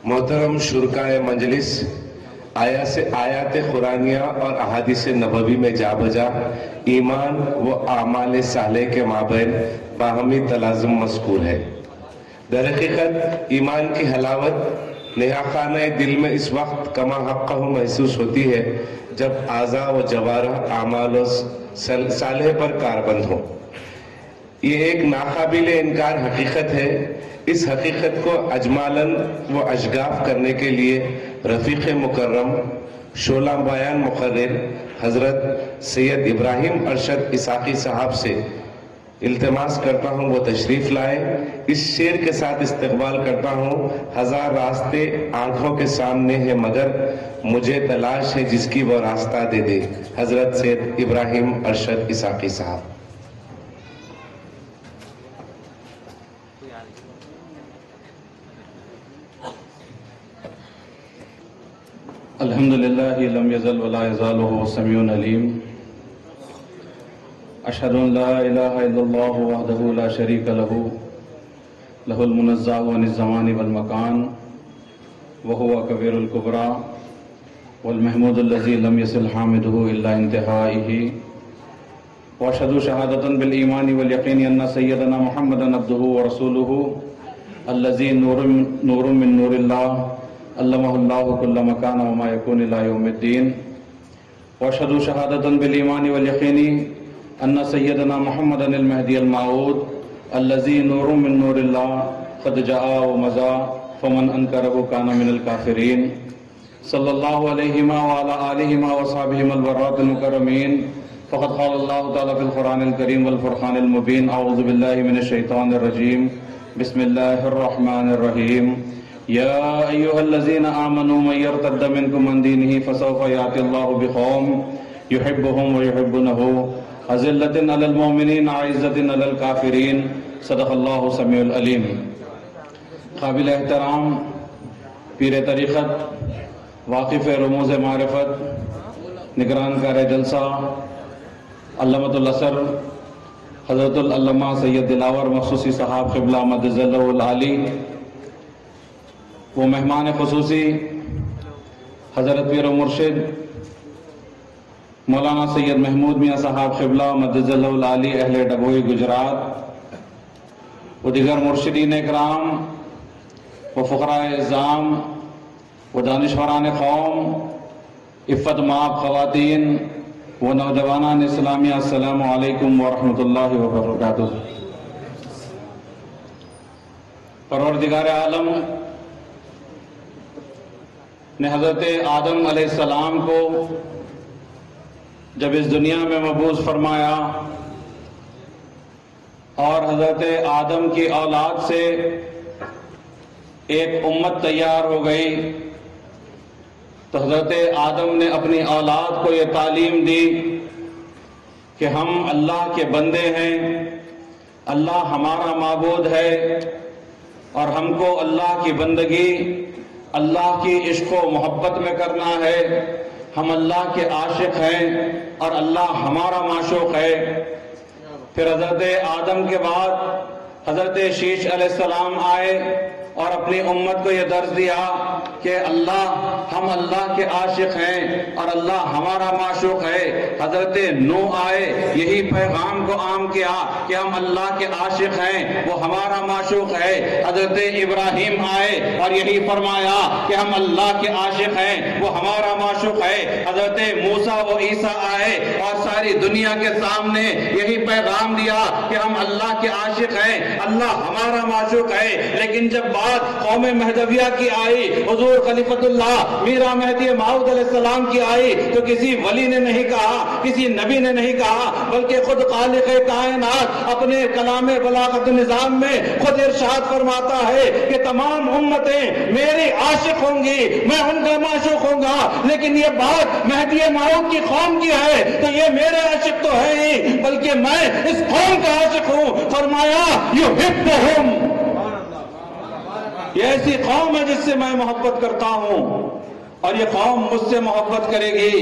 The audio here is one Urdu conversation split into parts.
محترم شرکائے مجلس، آیات قرآنیہ اور احادیث نبوی میں جا بجا ایمان و اعمال صالح کے مابین باہمی تلازم مذکور ہے۔ در حقیقت ایمان کی حلاوت نہاخانہ دل میں اس وقت کما حقہ محسوس ہوتی ہے جب اعضاء و جوارح اعمال و صالح پر کاربند ہوں۔ یہ ایک ناقابل انکار حقیقت ہے۔ اس حقیقت کو اجمالاً و اشگاف کرنے کے لیے رفیق مکرم شعلہ بیان مقرر حضرت سید ابراہیم ارشد اسحاقی صاحب سے التماس کرتا ہوں وہ تشریف لائے۔ اس شعر کے ساتھ استقبال کرتا ہوں: ہزار راستے آنکھوں کے سامنے ہیں مگر مجھے تلاش ہے جس کی وہ راستہ دے دے۔ حضرت سید ابراہیم ارشد اسحاقی صاحب۔ الحمدللہ لم یزل ولا یزال وهو سمیع علیم۔ اشہد ان لا الہ الا اللہ وحدہ لا شریک لہ لہ المنزہ عن الزمان والمکان وهو کبیر الکبریٰ والمحمود الذی لم یصل حامدہ الا انتہائہ۔ واشہد شہادۃ بالایمان والیقین ان سیدنا محمدا عبدہ ورسولہ الذی نور من نور اللہ علمہ اللہ کل مکان وما یکون الی یوم الدین۔ واشہد شہادۃ بالایمان والیقین ان سیدنا محمدا المہدی الموعود الذی نور من نور اللہ قد جاء ومضى فمن انکرہ کان من الکافرین۔ صلی اللہ علیہ وعلی آلہ وصحبہ البرات المکرمین۔ فقد قال اللہ تعالی فی القرآن الکریم والفرقان المبین: اعوذ باللہ من الشیطان الرجیم، بسم اللہ الرحمن الرحیم۔ یا ایہا الذین آمنوا من یرتد منکم عن دینہ فسوف یأتی اللہ بقوم یحبہم ویحبونہ اذلۃ علی المؤمنین اعزۃ علی الکافرین۔ صدق اللہ سمیع العلیم۔ قابل احترام پیر طریقت، واقف رموز معرفت، نگران کار جلسہ، علامۃ الاثر حضرت العلامہ سید دلاور مخصوصی صاحب قبلہ مدد اللہ العالی، وہ مہمان خصوصی حضرت پیر و مرشد مولانا سید محمود میاں صاحب قبلہ مدد اللہ العالی اہل ڈبوئی گجرات، وہ دیگر مرشدین اکرام، وہ فقراء اعظام، وہ دانشوران قوم، عفت مآب خواتین، وہ نوجوانان اسلامیہ، السلام علیکم ورحمۃ اللہ وبرکاتہ۔ پروردگار عالم نے حضرت آدم علیہ السلام کو جب اس دنیا میں مبعوث فرمایا اور حضرت آدم کی اولاد سے ایک امت تیار ہو گئی، تو حضرت آدم نے اپنی اولاد کو یہ تعلیم دی کہ ہم اللہ کے بندے ہیں، اللہ ہمارا معبود ہے، اور ہم کو اللہ کی بندگی، اللہ کی عشق و محبت میں کرنا ہے۔ ہم اللہ کے عاشق ہیں اور اللہ ہمارا معشوق ہے۔ پھر حضرت آدم کے بعد حضرت شیش علیہ السلام آئے اور اپنی امت کو یہ درس دیا کہ ہم اللہ کے عاشق ہیں اور اللہ ہمارا معشوق ہے۔ حضرت نوح آئے، یہی پیغام کو عام کیا کہ ہم اللہ کے عاشق ہیں، وہ ہمارا معشوق ہے۔ حضرت ابراہیم آئے اور یہی فرمایا کہ ہم اللہ کے عاشق ہیں، وہ ہمارا معشوق ہے۔ حضرت موسیٰ و عیسیٰ آئے اور ساری دنیا کے سامنے یہی پیغام دیا کہ ہم اللہ کے عاشق ہیں، اللہ ہمارا معشوق ہے۔ لیکن جب بات قوم مہدویہ کی آئی، حضور خلیفۃ اللہ میرا مہدی موعود علیہ السلام کی آئی، تو کسی ولی نے نہیں کہا، کسی نبی نے نہیں کہا، بلکہ خود خالق کائنات اپنے کلام بلاغت نظام میں خود ارشاد فرماتا ہے کہ تمام امتیں میری عاشق ہوں گی، میں ان کا معشوق ہوں گا، لیکن یہ بات مہدی موعود کی قوم کی ہے تو یہ میرے عاشق تو ہے ہی، بلکہ میں اس قوم کا عاشق ہوں۔ فرمایا یحبہم، یہ ایسی قوم ہے جس سے میں محبت کرتا ہوں اور یہ قوم مجھ سے محبت کرے گی۔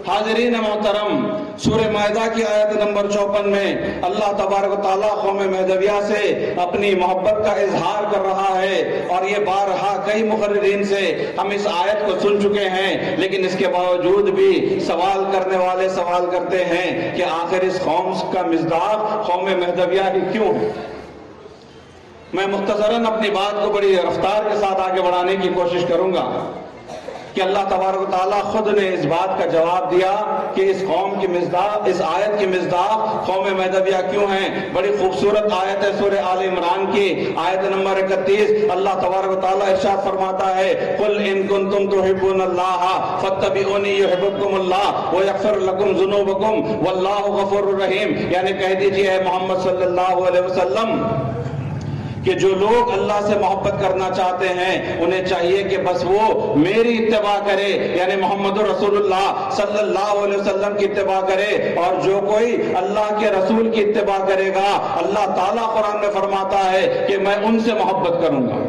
حاضرین محترم، سورہ مائدہ کی آیت نمبر 54 میں اللہ تبارک و تعالیٰ قوم مہدویہ سے اپنی محبت کا اظہار کر رہا ہے، اور یہ بارہا کئی مقررین سے ہم اس آیت کو سن چکے ہیں، لیکن اس کے باوجود بھی سوال کرنے والے سوال کرتے ہیں کہ آخر اس قوم کا مصداق قوم مہدویہ ہی کیوں ہے؟ میں مختصراً اپنی بات کو بڑی رفتار کے ساتھ آگے بڑھانے کی کوشش کروں گا کہ اللہ تبارک و تعالیٰ خود نے اس بات کا جواب دیا کہ اس قوم کی مصداق، اس آیت کی مصداق قوم مہدویہ کیوں ہیں۔ بڑی خوبصورت آیت ہے سورہ آل عمران کی آیت نمبر 31۔ اللہ تبارک و تعالیٰ ارشاد فرماتا ہے قُلْ إِن كُنتُمْ تُحِبُّونَ اللَّهَ فَاتَّبِعُونِي يُحِبْبُكُمُ اللَّهُ وَيَغْفِرْ لَكُمْ ذُنُوبَكُمْ وَاللَّهُ غَفُورٌ رَحِيمٌ، یعنی کہہ دیجئے اے محمد صلی اللہ علیہ وسلم کہ جو لوگ اللہ سے محبت کرنا چاہتے ہیں انہیں چاہیے کہ بس وہ میری اتباع کرے، یعنی محمد رسول اللہ صلی اللہ علیہ وسلم کی اتباع کرے، اور جو کوئی اللہ کے رسول کی اتباع کرے گا اللہ تعالیٰ قرآن میں فرماتا ہے کہ میں ان سے محبت کروں گا۔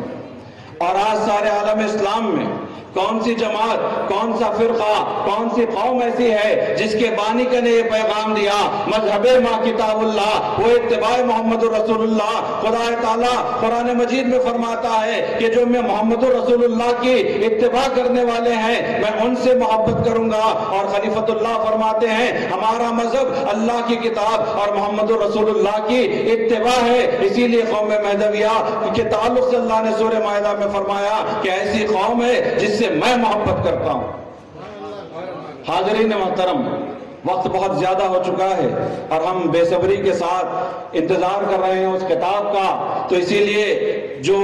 اور آج سارے عالم اسلام میں کون سی جماعت، کون سا فرقہ، کون سی قوم ایسی ہے جس کے بانی کا نے یہ پیغام دیا مذہب ما کتاب اللہ وہ اتباع محمد رسول اللہ؟ خدا تعالیٰ قرآن مجید میں فرماتا ہے کہ جو میں محمد رسول اللہ کی اتباع کرنے والے ہیں میں ان سے محبت کروں گا، اور خلیفۃ اللہ فرماتے ہیں ہمارا مذہب اللہ کی کتاب اور محمد رسول اللہ کی اتباع ہے۔ اسی لیے قوم مہدویہ کے تعلق سے اللہ نے سورہ مائدہ میں فرمایا کہ ایسی قوم ہے جس سے میں محبت کرتا ہوں۔ حاضرین محترم، وقت بہت زیادہ ہو چکا ہے اور ہم بے صبری کے ساتھ انتظار کر رہے ہیں اس کتاب کا، تو اسی لیے جو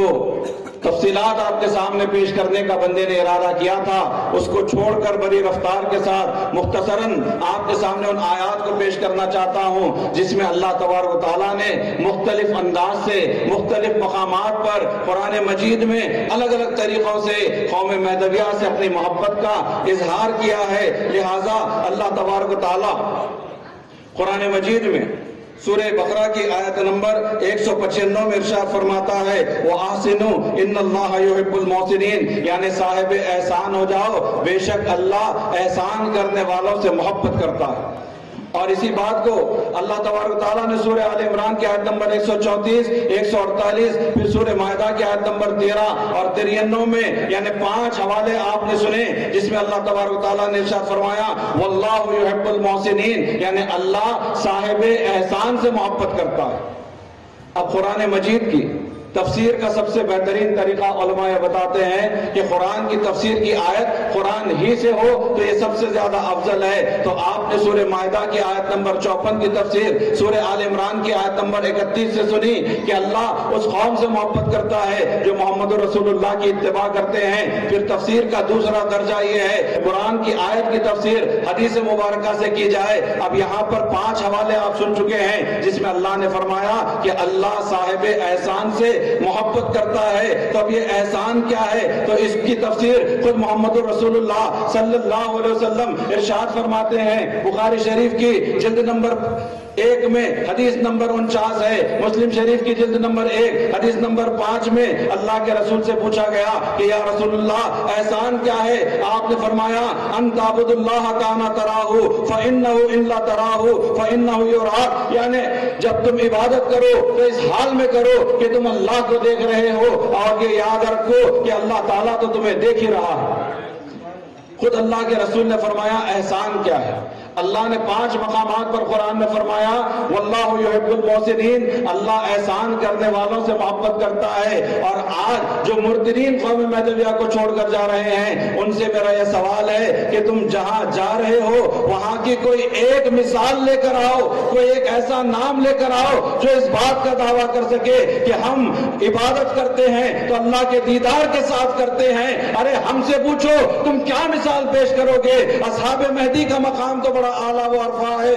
تفصیلات آپ کے سامنے پیش کرنے کا بندے نے ارادہ کیا تھا اس کو چھوڑ کر بڑی رفتار کے ساتھ مختصراً آپ کے سامنے ان آیات کو پیش کرنا چاہتا ہوں جس میں اللہ تبارک و تعالیٰ نے مختلف انداز سے مختلف مقامات پر قرآن مجید میں الگ الگ طریقوں سے قوم مہدویہ سے اپنی محبت کا اظہار کیا ہے۔ لہٰذا اللہ تبارک و تعالیٰ قرآن مجید میں سورہ بقرہ کی آیت نمبر 195 میں ارشاد فرماتا ہے وَأَحْسِنُوا إِنَّ اللَّهَ يُحِبُّ الْمُحْسِنِينَ، یعنی صاحب احسان ہو جاؤ، بے شک اللہ احسان کرنے والوں سے محبت کرتا ہے۔ اور اسی بات کو اللہ تبارک و تعالیٰ نے سورہ آل عمران کی آیت نمبر 134، 148، پھر سورہ مائدہ کی آیت نمبر 13 اور 93 میں یعنی 5 حوالے آپ نے سنے جس میں اللہ تبارک و تعالیٰ نے ارشاد فرمایا واللہ یحب المحسنین، یعنی اللہ صاحب احسان سے محبت کرتا ہے۔ اب قرآن مجید کی تفسیر کا سب سے بہترین طریقہ علماء بتاتے ہیں کہ قرآن کی تفسیر کی آیت قرآن ہی سے ہو تو یہ سب سے زیادہ افضل ہے۔ تو آپ نے سورہ مائدہ کی آیت نمبر 54 کی تفسیر سورہ آل عمران کی آیت نمبر 31 سے سنی کہ اللہ اس قوم سے محبت کرتا ہے جو محمد رسول اللہ کی اتباع کرتے ہیں۔ پھر تفسیر کا دوسرا درجہ یہ ہے قرآن کی آیت کی تفسیر حدیث مبارکہ سے کی جائے۔ اب یہاں پر 5 حوالے آپ سن چکے ہیں جس میں اللہ نے فرمایا کہ اللہ صاحب احسان سے محبت کرتا ہے۔ تو اب یہ احسان کیا ہے؟ تو اس کی تفسیر خود محمد رسول اللہ صلی اللہ علیہ وسلم ارشاد فرماتے ہیں۔ بخاری شریف کی جلد نمبر 1 میں حدیث نمبر 49 ہے، مسلم شریف کی جلد نمبر 1 حدیث نمبر 5 میں اللہ کے رسول سے پوچھا گیا کہ یا رسول اللہ احسان کیا ہے؟ آپ نے فرمایا ان تعبد اللہ کانا تراہ فانہ ان لا تراہ فانہ یراک، یعنی جب تم عبادت کرو تو اس حال میں کرو کہ تم اللہ کو دیکھ رہے ہو، اور یہ یاد رکھو کہ اللہ تعالیٰ تو تمہیں دیکھ ہی رہا ہے۔ خود اللہ کے رسول نے فرمایا احسان کیا ہے؟ اللہ نے 5 مقامات پر قرآن میں فرمایا واللہ یحب المحسنین، اللہ احسان کرنے والوں سے محبت کرتا ہے۔ اور آج جو مرتدین قوم مہدویہ کو چھوڑ کر جا رہے ہیں ان سے میرا یہ سوال ہے کہ تم جہاں جا رہے ہو وہاں کی کوئی ایک مثال لے کر آؤ، کوئی ایک ایسا نام لے کر آؤ جو اس بات کا دعویٰ کر سکے کہ ہم عبادت کرتے ہیں تو اللہ کے دیدار کے ساتھ کرتے ہیں۔ ارے ہم سے پوچھو تم کیا مثال پیش کرو گے؟ اصحاب مہدی کا مقام تو بڑا اعلیٰ و عرفہ ہے۔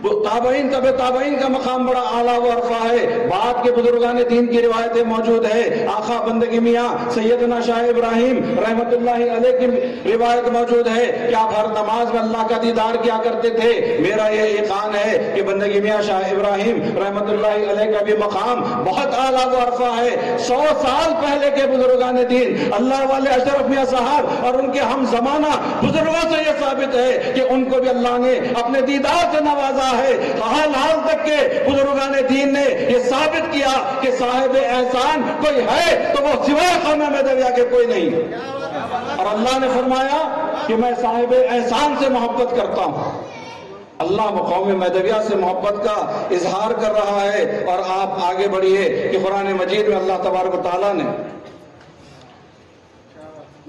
تابعین تبع تابعین کا مقام بڑا اعلیٰ و عرفہ ہے، بعد کے بزرگان دین کی روایتیں موجود ہے، آقا بندگی میاں سیدنا شاہ ابراہیم رحمت اللہ علیہ کی روایت موجود ہے کہ آپ ہر نماز میں اللہ کا دیدار کیا کرتے تھے۔ میرا یہ ایقان ہے کہ بندگی میاں شاہ ابراہیم رحمت اللہ علیہ کا بھی مقام بہت اعلیٰ و عرفہ ہے۔ 100 سال پہلے کے بزرگان دین، اللہ والے اشرف میاں صاحب اور ان کے ہم زمانہ بزرگوں سے یہ ثابت ہے کہ ان کو بھی اللہ نے اپنے دیدار سے نوازا ہے۔ حال تک کے بزرگان دین نے یہ ثابت کیا کہ صاحب احسان کوئی ہے تو وہ سوائے قوم مہدویہ کے کوئی نہیں، اور اللہ نے فرمایا کہ میں صاحب احسان سے محبت کرتا ہوں۔ اللہ قوم مہدویہ سے محبت کا اظہار کر رہا ہے، اور آپ آگے بڑھیے کہ قرآن مجید میں اللہ تبارک و تعالیٰ نے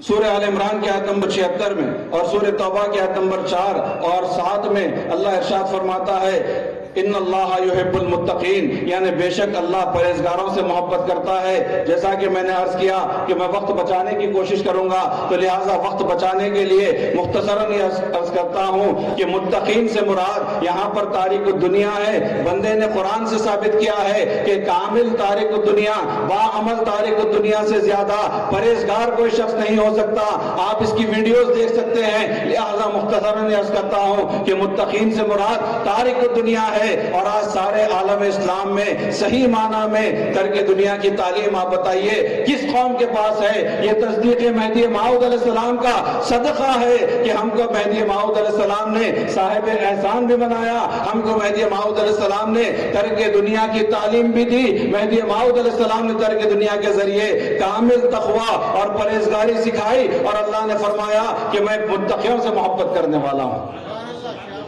سورہ آل عمران کی آیت نمبر 76 میں اور سورہ توبہ کی آیت نمبر 4 اور 7 میں اللہ ارشاد فرماتا ہے ان اللہ یحب المتقین، یعنی بے شک اللہ پرہیزگاروں سے محبت کرتا ہے۔ جیسا کہ میں نے عرض کیا کہ میں وقت بچانے کی کوشش کروں گا، تو لہٰذا وقت بچانے کے لیے مختصراً یہ عرض کرتا ہوں کہ متقین سے مراد یہاں پر تارک الدنیا ہے۔ بندے نے قرآن سے ثابت کیا ہے کہ کامل تارک الدنیا، باعمل تارک الدنیا سے زیادہ پرہیزگار کوئی شخص نہیں ہو سکتا۔ آپ اس کی ویڈیوز دیکھ سکتے ہیں، لہٰذا مختصراً یہ عرض کرتا ہوں کہ متقین سے مراد تارک الدنیا ہے۔ اور آج سارے عالم اسلام میں صحیح معنی میں ترک دنیا کی تعلیم آپ بتائیے کس قوم کے پاس ہے؟ یہ تصدیق مہدی موعود علیہ السلام کا صدقہ ہے کہ ہم کو مہدی موعود علیہ السلام نے صاحب احسان بھی بنایا، ہم کو مہدی موعود علیہ السلام نے ترک دنیا کی تعلیم بھی دی۔ مہدی موعود علیہ السلام نے ترک دنیا کے ذریعے کامل تقوی اور پرہیزگاری سکھائی، اور اللہ نے فرمایا کہ میں متقیوں سے محبت کرنے والا ہوں۔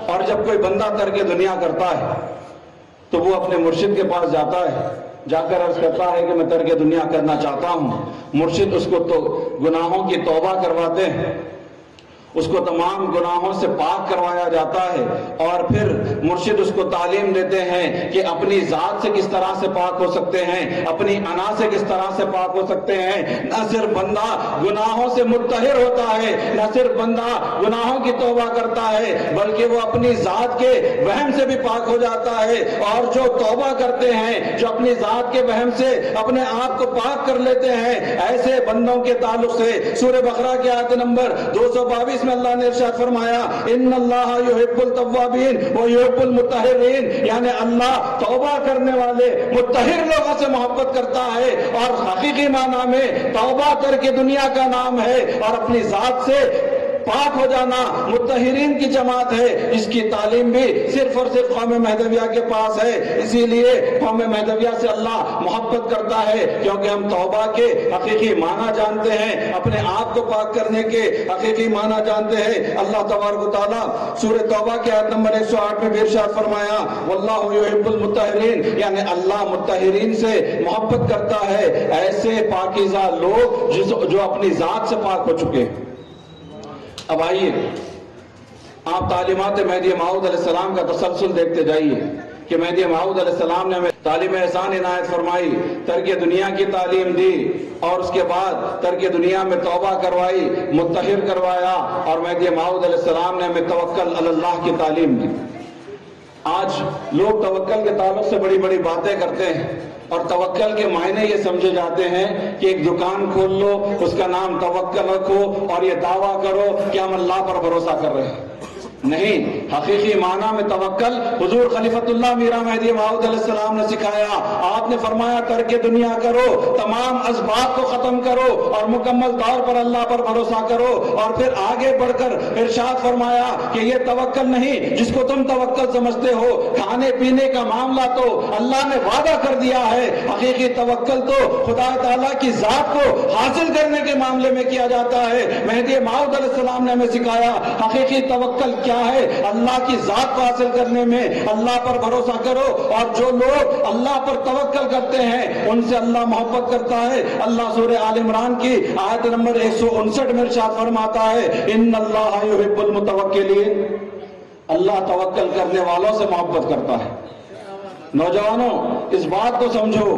اور جب کوئی بندہ ترک دنیا کرتا ہے تو وہ اپنے مرشد کے پاس جاتا ہے، جا کر عرض کرتا ہے کہ میں ترک دنیا کرنا چاہتا ہوں۔ مرشد اس کو تو گناہوں کی توبہ کرواتے ہیں، اس کو تمام گناہوں سے پاک کروایا جاتا ہے، اور پھر مرشد اس کو تعلیم دیتے ہیں کہ اپنی ذات سے کس طرح سے پاک ہو سکتے ہیں، اپنی انا سے کس طرح سے پاک ہو سکتے ہیں۔ نہ صرف بندہ گناہوں سے مطہر ہوتا ہے، نہ صرف بندہ گناہوں کی توبہ کرتا ہے، بلکہ وہ اپنی ذات کے وہم سے بھی پاک ہو جاتا ہے۔ اور جو توبہ کرتے ہیں، جو اپنی ذات کے وہم سے اپنے آپ کو پاک کر لیتے ہیں، ایسے بندوں کے تعلق سے سورہ بقرہ کی آیت نمبر 222 میں اللہ نے ارشاد فرمایا ان اللہ یحب التوابین ویحب المطہرین، یعنی اللہ توبہ کرنے والے مطہر لوگوں سے محبت کرتا ہے، اور حقیقی معنی میں توبہ ترک دنیا کا نام ہے، اور اپنی ذات سے پاک ہو جانا مطہرین کی جماعت ہے، جس کی تعلیم بھی صرف اور صرف قوم مہدویہ کے پاس ہے۔ اسی لیے قوم مہدویہ سے اللہ محبت کرتا ہے، کیونکہ ہم توبہ کے حقیقی معنی جانتے ہیں، اپنے آپ کو پاک کرنے کے حقیقی معنی جانتے ہیں۔ اللہ تبارک و تعالیٰ سورہ توبہ کے آیت نمبر 108 میں بھی ارشاد فرمایا واللہ یحب المطہرین، یعنی اللہ مطہرین سے محبت کرتا ہے، ایسے پاکیزہ لوگ جو اپنی ذات سے پاک ہو چکے۔ اب آئیے آپ تعلیمات مہدی موعود علیہ السلام کا تسلسل دیکھتے جائیے کہ مہدی موعود علیہ السلام نے ہمیں تعلیم احسان عنایت فرمائی، ترک دنیا کی تعلیم دی، اور اس کے بعد ترک دنیا میں توبہ کروائی، مطہر کروایا، اور مہدی موعود علیہ السلام نے ہمیں توکل علی اللہ کی تعلیم دی۔ آج لوگ توکل کے تعلق سے بڑی بڑی باتیں کرتے ہیں، اور توکل کے معنی یہ سمجھے جاتے ہیں کہ ایک دکان کھول لو، اس کا نام توکل رکھو، اور یہ دعویٰ کرو کہ ہم اللہ پر بھروسہ کر رہے ہیں۔ نہیں، حقیقی معنی میں توکل حضور خلیفۃ اللہ میرا مہدی موعود علیہ السلام نے سکھایا۔ آپ نے فرمایا ترک دنیا کرو، تمام اسباب کو ختم کرو، اور مکمل طور پر اللہ پر بھروسہ کرو، اور پھر آگے بڑھ کر ارشاد فرمایا کہ یہ توکل نہیں جس کو تم توکل سمجھتے ہو، کھانے پینے کا معاملہ تو اللہ نے وعدہ کر دیا ہے، حقیقی توکل تو خدا تعالیٰ کی ذات کو حاصل کرنے کے معاملے میں کیا جاتا ہے۔ مہدی موعود علیہ السلام نے ہمیں سکھایا حقیقی توکل کیا ہے، اللہ کی ذات کو حاصل کرنے میں اللہ پر بھروسہ کرو، اور جو لوگ اللہ پر توکل کرتے ہیں ان سے اللہ محبت کرتا ہے۔ اللہ سورہ آل عمران کی آیت نمبر 159 میں ارشاد فرماتا ہے ان اللہ یحب المتوکلین، اللہ توکل کرنے والوں سے محبت کرتا ہے۔ نوجوانوں، اس بات کو سمجھو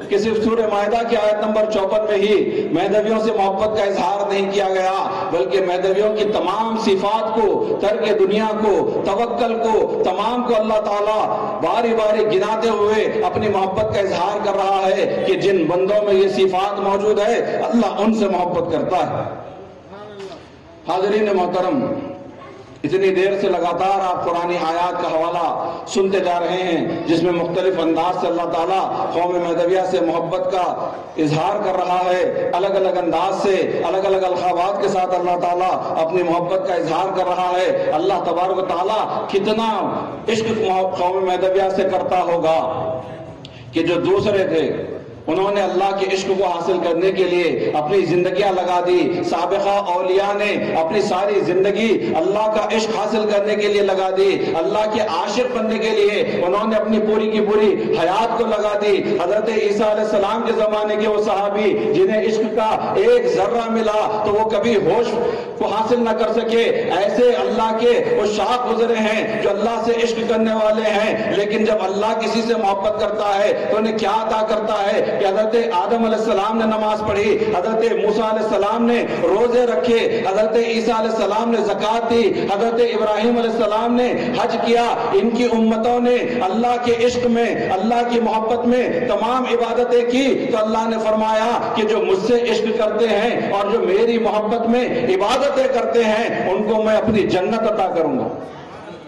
کہ صرف سورہ مائدہ کی آیت نمبر 54 میں ہی مہدویوں سے محبت کا اظہار نہیں کیا گیا، بلکہ مہدویوں کی تمام صفات کو، ترک دنیا کو، توکل کو، تمام کو اللہ تعالیٰ باری باری گناتے ہوئے اپنی محبت کا اظہار کر رہا ہے کہ جن بندوں میں یہ صفات موجود ہے اللہ ان سے محبت کرتا ہے۔ حاضرین محترم، اتنی دیر سے لگاتار آپ قرآن آیات کا حوالہ سنتے جا رہے ہیں جس میں مختلف انداز سے اللہ تعالیٰ قوم مہدویہ سے محبت کا اظہار کر رہا ہے، الگ الگ انداز سے، الگ الگ القابات کے ساتھ اللہ تعالیٰ اپنی محبت کا اظہار کر رہا ہے۔ اللہ تبارک و تعالیٰ کتنا عشق قوم مہدویہ سے کرتا ہوگا کہ جو دوسرے تھے انہوں نے اللہ کے عشق کو حاصل کرنے کے لیے اپنی زندگیاں لگا دی، سابقہ اولیاء نے اپنی ساری زندگی اللہ کا عشق حاصل کرنے کے لیے لگا دی، اللہ کے عاشق بننے کے لیے انہوں نے اپنی پوری کی پوری حیات کو لگا دی۔ حضرت عیسیٰ علیہ السلام کے زمانے کے وہ صحابی جنہیں عشق کا ایک ذرہ ملا تو وہ کبھی ہوش کو حاصل نہ کر سکے، ایسے اللہ کے وہ شاخ گزرے ہیں جو اللہ سے عشق کرنے والے ہیں، لیکن جب اللہ کسی سے محبت کرتا ہے تو انہیں کیا عطا کرتا ہے کہ حضرت آدم علیہ السلام نے نماز پڑھی، حضرت موسیٰ علیہ السلام نے روزے رکھے، حضرت عیسیٰ علیہ السلام نے زکوٰۃ دی، حضرت ابراہیم علیہ السلام نے حج کیا۔ ان کی امتوں نے اللہ کے عشق میں، اللہ کی محبت میں تمام عبادتیں کی، تو اللہ نے فرمایا کہ جو مجھ سے عشق کرتے ہیں اور جو میری محبت میں عبادتیں کرتے ہیں ان کو میں اپنی جنت عطا کروں گا،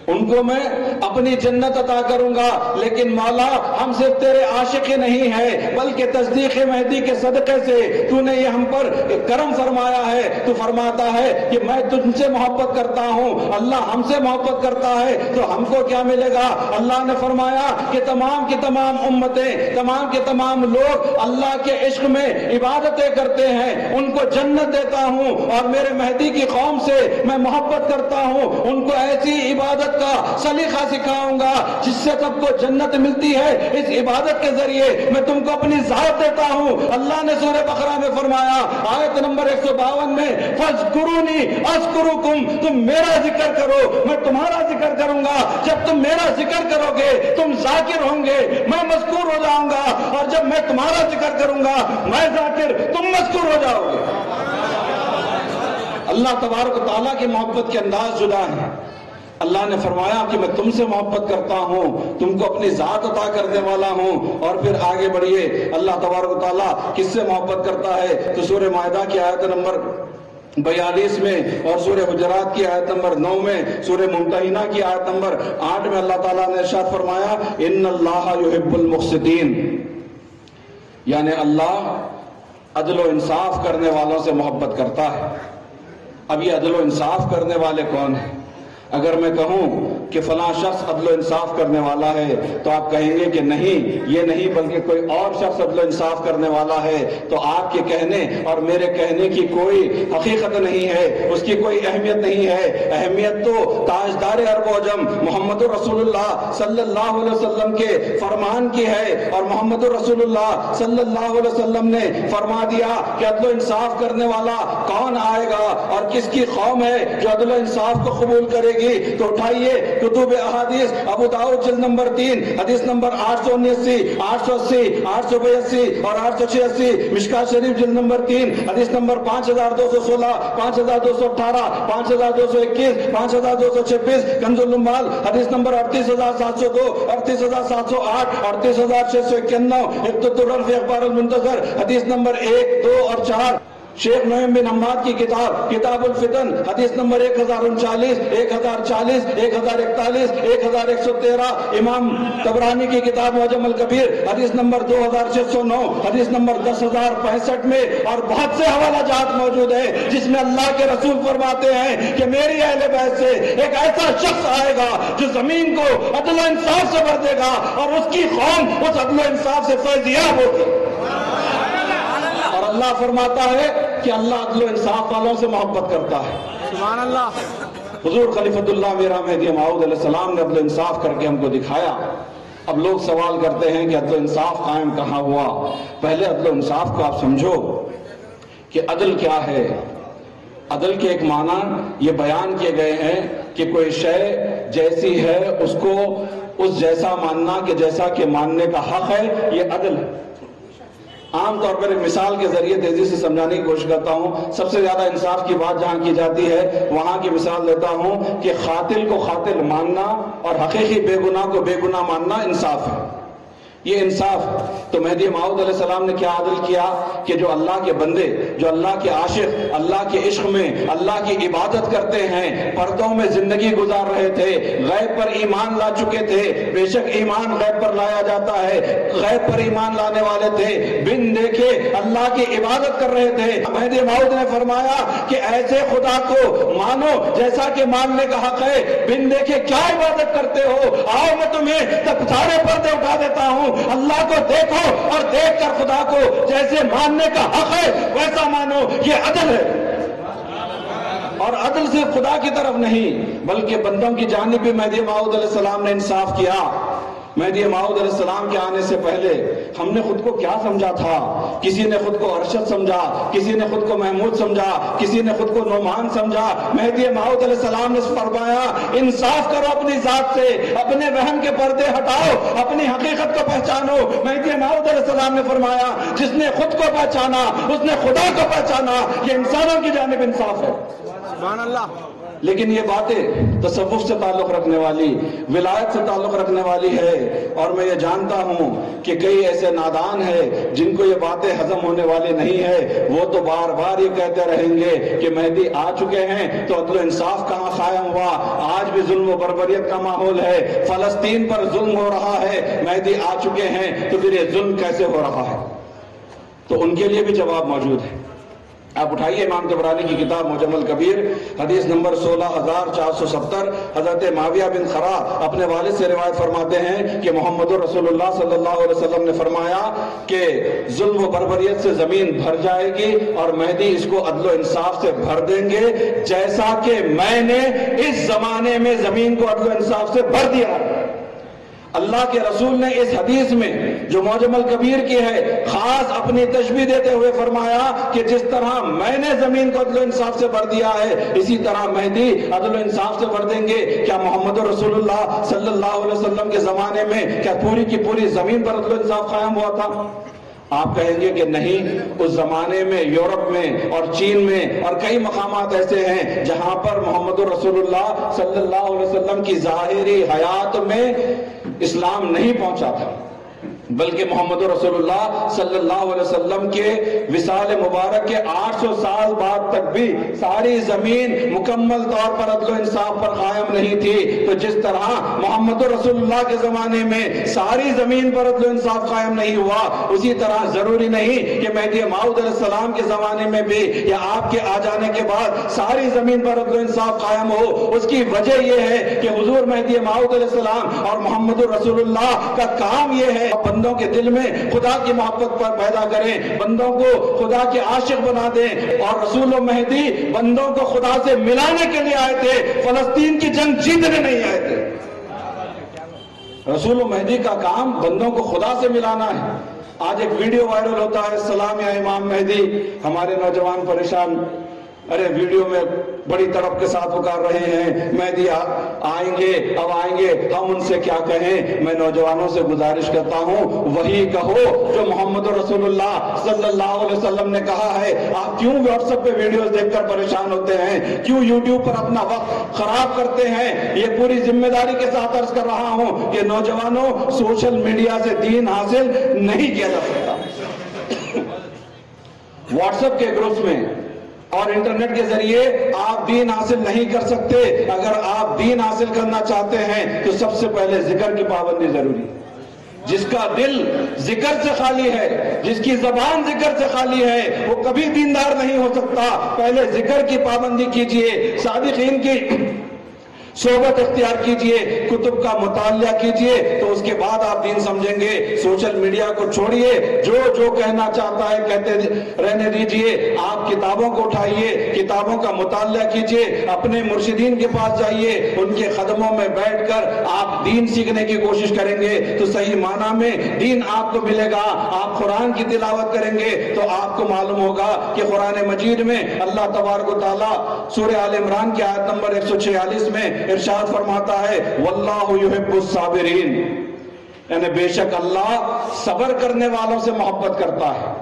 ان کو میں اپنی جنت عطا کروں گا۔ لیکن مولا ہم صرف تیرے عاشق ہی نہیں ہے بلکہ تصدیق مہدی کے صدقے سے تو نے یہ ہم پر کرم فرمایا ہے، تو فرماتا ہے کہ میں تم سے محبت کرتا ہوں، اللہ ہم سے محبت کرتا ہے تو ہم کو کیا ملے گا؟ اللہ نے فرمایا کہ تمام کی تمام امتیں، تمام کے تمام لوگ اللہ کے عشق میں عبادتیں کرتے ہیں، ان کو جنت دیتا ہوں، اور میرے مہدی کی قوم سے میں محبت کرتا ہوں، ان کو ایسی عبادت کا سلیقہ سکھاؤں گا جس سے سب کو جنت ملتی ہے۔ اس عبادت کے ذریعے میں تم کو اپنی ذات دیتا ہوں۔ اللہ نے سورہ بقرہ میں فرمایا آیت نمبر 152 میں فَاذْكُرُونِي أَذْكُرُكُمْ، تم میرا ذکر کرو میں تمہارا ذکر کروں گا۔ جب تم میرا ذکر کرو گے تم ذاکر ہوں گے، میں مذکور ہو جاؤں گا، اور جب میں تمہارا ذکر کروں گا میں ذاکر، تم مذکور ہو جاؤ گے۔ اللہ تبارک و تعالیٰ کی محبت کے انداز جدا ہے۔ اللہ نے فرمایا کہ میں تم سے محبت کرتا ہوں، تم کو اپنی ذات عطا کرنے والا ہوں۔ اور پھر آگے بڑھیے، اللہ تبارک و تعالیٰ کس سے محبت کرتا ہے تو سورہ مائدہ کی آیت نمبر 42 میں، اور سورہ حجرات کی آیت نمبر 9 میں، سورہ ممتحنہ کی آیت نمبر 8 میں اللہ تعالیٰ نے ارشاد فرمایا ان اللہ یحب المقسطین، یعنی اللہ عدل و انصاف کرنے والوں سے محبت کرتا ہے۔ اب یہ عدل و انصاف کرنے والے کون ہیں؟ اگر میں کہوں کہ فلاں شخص عدل و انصاف کرنے والا ہے تو آپ کہیں گے کہ نہیں، یہ نہیں بلکہ کوئی اور شخص عدل و انصاف کرنے والا ہے، تو آپ کے کہنے اور میرے کہنے کی کوئی حقیقت نہیں ہے، اس کی کوئی اہمیت نہیں ہے۔ اہمیت تو تاجدار عرب و عجم محمد رسول اللہ صلی اللہ علیہ وسلم کے فرمان کی ہے، اور محمد رسول اللہ صلی اللہ علیہ وسلم نے فرما دیا کہ عدل و انصاف کرنے والا کون آئے گا اور کس کی قوم ہے جو عدل و انصاف کو قبول کرے گی۔ تو اٹھائیے کتب احادیث، ابو داؤد جلد نمبر 3 حدیث نمبر 879، 880، 882 اور 886، مشکات شریف جلد نمبر 3 حدیث نمبر 5216، 5218، 5221، 5226، کنز العمال حدیث نمبر 38702، 38708، 38691، اقتدار فی اخبار المنتظر حدیث نمبر 1، 2 اور 4، شیخ نعیم بن حماد کی کتاب کتاب الفتن حدیث نمبر 1039، 1040، 1041، 1113، امام طبرانی کی کتاب معجم الکبیر حدیث نمبر 2609، حدیث نمبر 10065 میں، اور بہت سے حوالہ جات موجود ہیں جس میں اللہ کے رسول فرماتے ہیں کہ میری اہل بیت سے ایک ایسا شخص آئے گا جو زمین کو عدل و انصاف سے بھر دے گا اور اس کی قوم اس عدل و انصاف سے فیضیاب ہوگی۔ اور اللہ فرماتا ہے کہ اللہ عدل و انصاف والوں سے محبت کرتا ہے۔ سبحان اللہ۔ حضور خلیفۃ اللہ میرا مہدی موعود علیہ السلام نے عدل و انصاف کر کے ہم کو دکھایا۔ اب لوگ سوال کرتے ہیں کہ عدل و انصاف قائم کہاں ہوا؟ پہلے عدل و انصاف کو آپ سمجھو کہ عدل کیا ہے۔ عدل کے ایک معنی یہ بیان کیے گئے ہیں کہ کوئی شے جیسی ہے اس کو اس جیسا ماننا کہ جیسا کہ ماننے کا حق ہے، یہ عدل ہے۔ عام طور پر ایک مثال کے ذریعے تیزی سے سمجھانے کی کوشش کرتا ہوں۔ سب سے زیادہ انصاف کی بات جہاں کی جاتی ہے وہاں کی مثال دیتا ہوں کہ قاتل کو قاتل ماننا اور حقیقی بے گناہ کو بے گناہ ماننا انصاف ہے۔ یہ انصاف تو مہدی موعود علیہ السلام نے کیا عدل کیا کہ جو اللہ کے بندے، جو اللہ کے عاشق، اللہ کے عشق میں اللہ کی عبادت کرتے ہیں، پردوں میں زندگی گزار رہے تھے، غیب پر ایمان لا چکے تھے۔ بے شک ایمان غیب پر لایا جاتا ہے، غیب پر ایمان لانے والے تھے، بن دیکھے اللہ کی عبادت کر رہے تھے۔ مہدی موعود نے فرمایا کہ ایسے خدا کو مانو جیسا کہ ماننے کا حق ہے، بن دیکھے کیا عبادت کرتے ہو، آؤ میں تمہیں تب سارے پردے اٹھا دیتا ہوں، اللہ کو دیکھو اور دیکھ کر خدا کو جیسے ماننے کا حق ہے ویسا مانو۔ یہ عدل ہے، اور عدل صرف خدا کی طرف نہیں بلکہ بندوں کی جانب بھی مہدی موعود علیہ السلام نے انصاف کیا۔ مہدی موعود علیہ السلام کے آنے سے پہلے ہم نے خود کو کیا سمجھا تھا؟ کسی نے خود کو ارشد سمجھا، کسی نے خود کو محمود سمجھا، کسی نے خود کو نعمان سمجھا۔ مہدی موعود علیہ السلام نے فرمایا انصاف کرو اپنی ذات سے، اپنے وہم کے پردے ہٹاؤ، اپنی حقیقت کو پہچانو۔ مہدی موعود علیہ السلام نے فرمایا جس نے خود کو پہچانا اس نے خدا کو پہچانا۔ یہ انسانوں کی جانب انصاف ہے۔ سبحان اللہ۔ لیکن یہ باتیں تصوف سے تعلق رکھنے والی، ولایت سے تعلق رکھنے والی ہے، اور میں یہ جانتا ہوں کہ کئی ایسے نادان ہیں جن کو یہ باتیں ہضم ہونے والی نہیں ہے۔ وہ تو بار بار یہ کہتے رہیں گے کہ مہدی آ چکے ہیں تو عدل و انصاف کہاں قائم ہوا؟ آج بھی ظلم و بربریت کا ماحول ہے، فلسطین پر ظلم ہو رہا ہے، مہدی آ چکے ہیں تو پھر یہ ظلم کیسے ہو رہا ہے؟ تو ان کے لیے بھی جواب موجود ہے۔ آپ اٹھائیے امام طبرانی کی کتاب معجم الکبیر، حدیث نمبر 16470۔ حضرت معاویہ بن خرا اپنے والد سے روایت فرماتے ہیں کہ محمد رسول اللہ صلی اللہ علیہ وسلم نے فرمایا کہ ظلم و بربریت سے زمین بھر جائے گی اور مہدی اس کو عدل و انصاف سے بھر دیں گے، جیسا کہ میں نے اس زمانے میں زمین کو عدل و انصاف سے بھر دیا۔ اللہ کے رسول نے اس حدیث میں جو معجم الکبیر کی ہے خاص اپنی تشبیہ دیتے ہوئے فرمایا کہ جس طرح میں نے زمین کو عدل و انصاف سے بھر دیا ہے اسی طرح مہدی عدل و انصاف سے بھر دیں گے۔ کیا محمد رسول اللہ صلی اللہ علیہ وسلم کے زمانے میں کیا پوری کی پوری زمین پر عدل و انصاف قائم ہوا تھا؟ آپ کہیں گے کہ نہیں، اس زمانے میں یورپ میں اور چین میں اور کئی مقامات ایسے ہیں جہاں پر محمد رسول اللہ صلی اللہ علیہ وسلم کی ظاہری حیات میں اسلام نہیں پہنچا تھا، بلکہ محمد رسول اللہ صلی اللہ علیہ وسلم کے وصال مبارک کے 800 سال بعد تک بھی ساری زمین مکمل طور پر عدل و انصاف پر قائم نہیں تھی۔ تو جس طرح محمد رسول اللہ کے زمانے میں ساری زمین پر عدل و انصاف قائم نہیں ہوا، اسی طرح ضروری نہیں کہ مہدی موعود علیہ السلام کے زمانے میں بھی یا آپ کے آ جانے کے بعد ساری زمین پر عدل و انصاف قائم ہو۔ اس کی وجہ یہ ہے کہ حضور مہدی موعود علیہ السلام اور محمد رسول اللہ کا کام یہ ہے بندوں کے دل میں خدا کی محبت پر پیدا کریں، بندوں کو خدا کے عاشق بنا دیں، اور رسول و مہدی بندوں کو خدا سے ملانے کے لیے آئے تھے، فلسطین کی جنگ جیتنے نہیں آئے تھے۔ رسول و مہدی کا کام بندوں کو خدا سے ملانا ہے۔ آج ایک ویڈیو وائرل ہوتا ہے، سلام یا امام مہدی، ہمارے نوجوان پریشان، ارے ویڈیو میں بڑی تڑپ کے ساتھ پکار رہے ہیں مہدی آئیں گے، اب آئیں گے، ہم ان سے کیا کہیں؟ میں نوجوانوں سے گزارش کرتا ہوں وہی کہو جو محمد رسول اللہ صلی اللہ علیہ وسلم نے کہا ہے۔ آپ کیوں واٹس ایپ پہ ویڈیوز دیکھ کر پریشان ہوتے ہیں؟ کیوں یوٹیوب پر اپنا وقت خراب کرتے ہیں؟ یہ پوری ذمہ داری کے ساتھ عرض کر رہا ہوں کہ نوجوانوں، سوشل میڈیا سے دین حاصل نہیں کیا جا سکتا۔ واٹس ایپ کے گروپس میں اور انٹرنیٹ کے ذریعے آپ دین حاصل نہیں کر سکتے۔ اگر آپ دین حاصل کرنا چاہتے ہیں تو سب سے پہلے ذکر کی پابندی ضروری ہے۔ جس کا دل ذکر سے خالی ہے، جس کی زبان ذکر سے خالی ہے، وہ کبھی دیندار نہیں ہو سکتا۔ پہلے ذکر کی پابندی کیجئے، صادقین کی صحبت اختیار کیجئے، کتب کا مطالعہ کیجئے، تو اس کے بعد آپ دین سمجھیں گے۔ سوشل میڈیا کو چھوڑیے، جو کہنا چاہتا ہے کہتے رہنے دیجئے۔ آپ کتابوں کو اٹھائیے، کتابوں کا مطالعہ کیجئے، اپنے مرشدین کے پاس جائیے، ان کے قدموں میں بیٹھ کر آپ دین سیکھنے کی کوشش کریں گے تو صحیح معنی میں دین آپ کو ملے گا۔ آپ قرآن کی تلاوت کریں گے تو آپ کو معلوم ہوگا کہ قرآن مجید میں اللہ تبارک و تعالیٰ سورہ آل عمران کی آیت نمبر 146 میں ارشاد فرماتا ہے واللہ یحب الصابرین، یعنی بے شک اللہ صبر کرنے والوں سے محبت کرتا ہے۔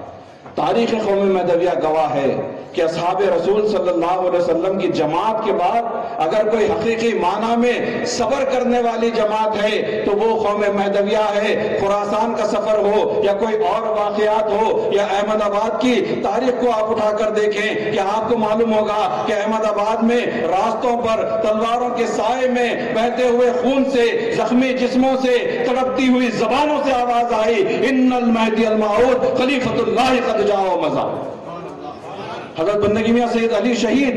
تاریخ قوم مہدویہ گواہ ہے کہ اصحاب رسول صلی اللہ علیہ وسلم کی جماعت کے بعد اگر کوئی حقیقی معنی میں صبر کرنے والی جماعت ہے تو وہ قوم مہدویہ ہے۔ خراسان کا سفر ہو یا کوئی اور واقعات ہو یا احمد آباد کی تاریخ کو آپ اٹھا کر دیکھیں کہ آپ کو معلوم ہوگا کہ احمد آباد میں راستوں پر تلواروں کے سائے میں بہتے ہوئے خون سے، زخمی جسموں سے، تڑپتی ہوئی زبانوں سے آواز آئی ان المہدی الموعود خلیفۃ اللہ قد جاء مضى۔ حضرت بندگی میاں سید علی شہید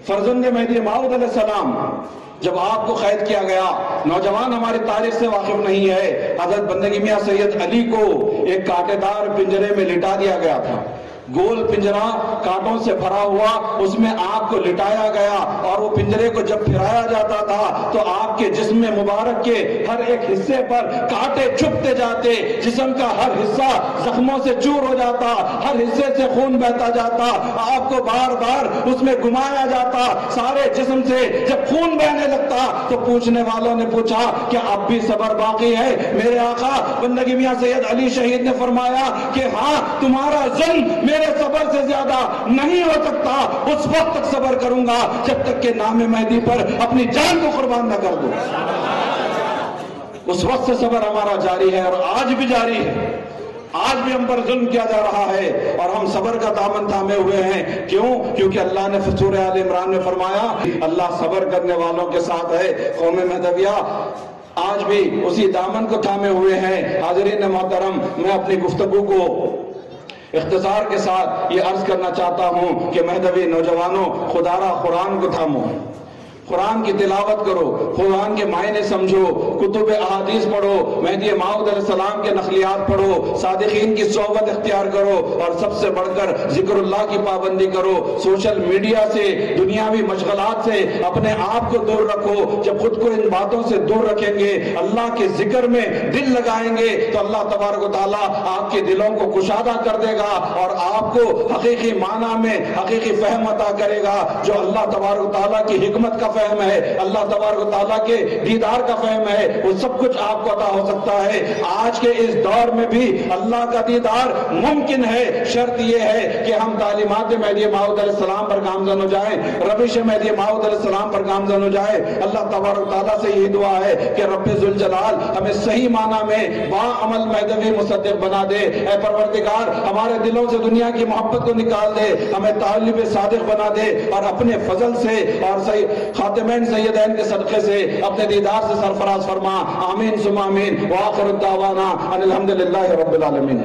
فرزند مہدی موعود علیہ السلام، جب آپ کو قید کیا گیا، نوجوان ہماری تاریخ سے واقف نہیں ہے، حضرت بندگی میاں سید علی کو ایک کانٹے دار پنجرے میں لٹا دیا گیا تھا، گول پنجرہ کانٹوں سے بھرا ہوا، اس میں آپ کو لٹایا گیا، اور وہ پنجرے کو جب پھرایا جاتا تھا تو آپ کے جسم مبارک کے ہر ایک حصے پر کانٹے چھپتے جاتے، جسم کا ہر حصہ زخموں سے چور ہو جاتا، ہر حصے سے خون بہتا جاتا، آپ کو بار بار اس میں گھمایا جاتا، سارے جسم سے جب خون بہنے لگتا تو پوچھنے والوں نے پوچھا کہ اب بھی صبر باقی ہے؟ میرے آقا بندگی میاں سید علی شہید نے فرمایا کہ ہاں، تمہارا ظلم میرے صبر سے زیادہ نہیں ہو سکتا، اس وقت تک صبر کروں گا جب تک کہ نام مہدی پر اپنی جان کو قربان نہ کر دوں۔ اس وقت سے صبر ہمارا جاری ہے اور آج بھی جاری ہے، آج بھی ہم پر ظلم کیا جا رہا ہے اور ہم صبر کا دامن تھامے ہوئے ہیں۔ کیوں؟ کیونکہ اللہ نے سورہ آل عمران میں فرمایا اللہ صبر کرنے والوں کے ساتھ ہے۔ قوم مہدویہ آج بھی اسی دامن کو تھامے ہوئے ہیں۔ حاضرین محترم، میں اپنی گفتگو کو اختصار کے ساتھ یہ عرض کرنا چاہتا ہوں کہ مہدوی نوجوانوں، خدا را قرآن کو تھامو، قرآن کی تلاوت کرو، قرآن کے معنی سمجھو، کتب احادیث پڑھو، مہدی موعود علیہ السلام کے نقلیات پڑھو، صادقین کی صحبت اختیار کرو، اور سب سے بڑھ کر ذکر اللہ کی پابندی کرو۔ سوشل میڈیا سے، دنیاوی مشغلات سے اپنے آپ کو دور رکھو۔ جب خود کو ان باتوں سے دور رکھیں گے، اللہ کے ذکر میں دل لگائیں گے تو اللہ تبارک و تعالیٰ آپ کے دلوں کو کشادہ کر دے گا اور آپ کو حقیقی معنی میں حقیقی فہم عطا کرے گا۔ جو اللہ تبارک و تعالیٰ کی حکمت کا فہم ہے، اللہ تبارک و تعالیٰ کے دیدار کا فہم ہے، وہ سب کچھ آپ کو عطا ہو سکتا ہے۔ آج کے اس دور میں بھی اللہ کا دیدار ممکن ہے، شرط یہ ہے کہ ہم تعلیمات مہدی موعود علیہ السلام پر گامزن ہو جائیں، روش مہدی موعود علیہ السلام پر گامزن ہو جائیں۔ اللہ تبارک و تعالیٰ سے یہی دعا ہے کہ رب ذوالجلال ہمیں صحیح معنی میں با عمل مہدوی مصدق بنا دے۔ اے پروردگار، ہمارے دلوں سے دنیا کی محبت کو نکال دے، ہمیں طالب صادق بنا دے، اور اپنے فضل سے اور خاتمین سیدین کے صدقے سے اپنے دیدار سے سرفراز فرما۔ آمین ثم آمین، وآخر الدعوانا ان الحمدللہ رب العالمین۔